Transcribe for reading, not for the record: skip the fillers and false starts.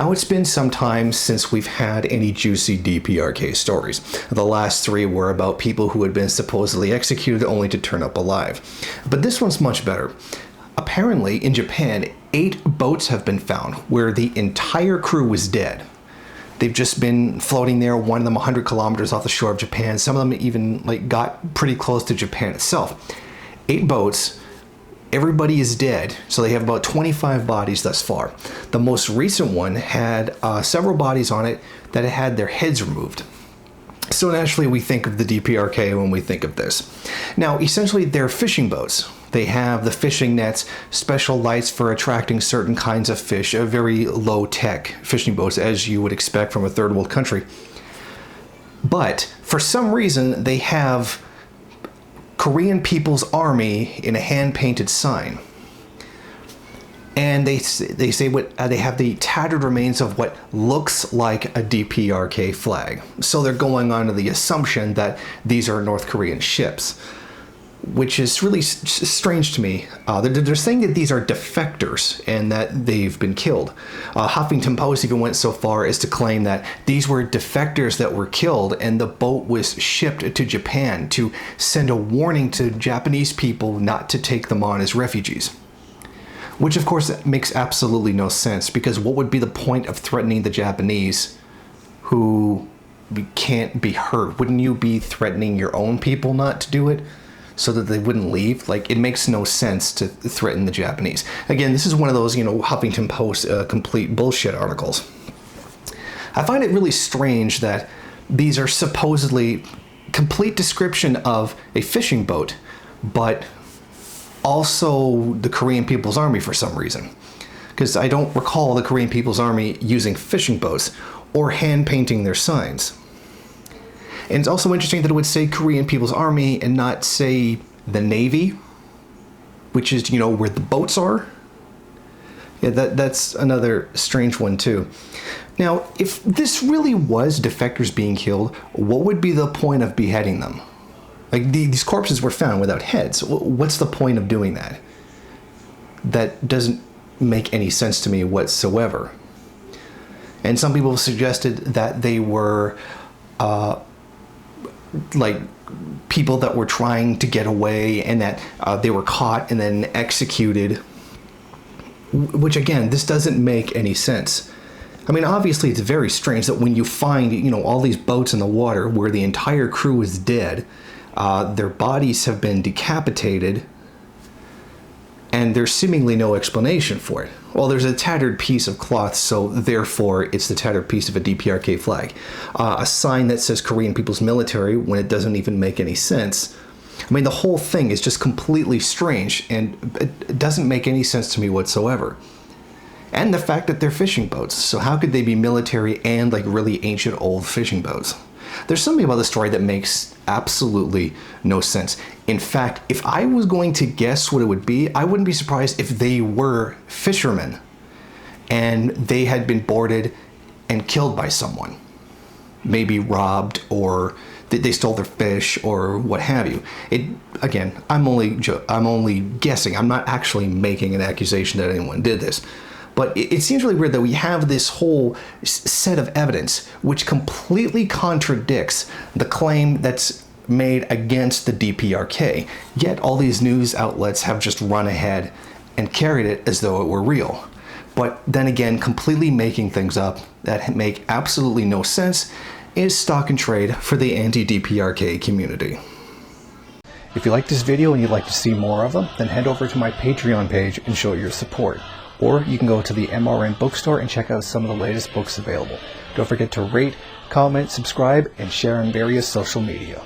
Now, it's been some time since we've had any juicy DPRK stories. The last 3 were about people who had been supposedly executed only to turn up alive. But this one's much better. Apparently, in Japan, 8 boats have been found where the entire crew was dead. They've just been floating there, one of them 100 kilometers off the shore of Japan. Some of them even got pretty close to Japan itself. 8 boats. Everybody is dead, so they have about 25 bodies thus far. The most recent one had several bodies on it that had their heads removed. So naturally, we think of the DPRK when we think of this. Now, essentially, they're fishing boats. They have the fishing nets, special lights for attracting certain kinds of fish, a very low-tech fishing boats, as you would expect from a third world country. But for some reason, they have Korean People's Army in a hand-painted sign. And they say they have the tattered remains of what looks like a DPRK flag. So they're going on to the assumption that these are North Korean ships, which is really strange to me. They're saying that these are defectors and that they've been killed. Huffington Post even went so far as to claim that these were defectors that were killed and the boat was shipped to Japan to send a warning to Japanese people not to take them on as refugees. Which of course makes absolutely no sense, because what would be the point of threatening the Japanese who can't be hurt? Wouldn't you be threatening your own people not to do it so that they wouldn't leave? It makes no sense to threaten the Japanese. Again, this is one of those, Huffington Post complete bullshit articles. I find it really strange that these are supposedly complete description of a fishing boat, but also the Korean People's Army for some reason. Because I don't recall the Korean People's Army using fishing boats or hand painting their signs. And it's also interesting that it would say Korean People's Army and not say the Navy, which is, where the boats are. Yeah, that's another strange one too. Now, if this really was defectors being killed, what would be the point of beheading them? These corpses were found without heads. What's the point of doing that? That doesn't make any sense to me whatsoever. And some people suggested that they were people that were trying to get away and that they were caught and then executed. Which again, this doesn't make any sense. I mean, obviously it's very strange that when you find, all these boats in the water where the entire crew is dead, their bodies have been decapitated, and there's seemingly no explanation for it. Well, there's a tattered piece of cloth, so therefore it's the tattered piece of a DPRK flag. A sign that says Korean People's Military when it doesn't even make any sense. I mean, the whole thing is just completely strange, and it doesn't make any sense to me whatsoever. And the fact that they're fishing boats, so how could they be military and really ancient old fishing boats? There's something about the story that makes absolutely no sense. In fact, if I was going to guess what it would be, I wouldn't be surprised if they were fishermen and they had been boarded and killed by someone. Maybe robbed, or they stole their fish, or what have you. Again, I'm only guessing. I'm not actually making an accusation that anyone did this. But it seems really weird that we have this whole set of evidence which completely contradicts the claim that's made against the DPRK. Yet all these news outlets have just run ahead and carried it as though it were real. But then again, completely making things up that make absolutely no sense is stock and trade for the anti-DPRK community. If you like this video and you'd like to see more of them, then head over to my Patreon page and show your support. Or you can go to the MRN bookstore and check out some of the latest books available. Don't forget to rate, comment, subscribe, and share on various social media.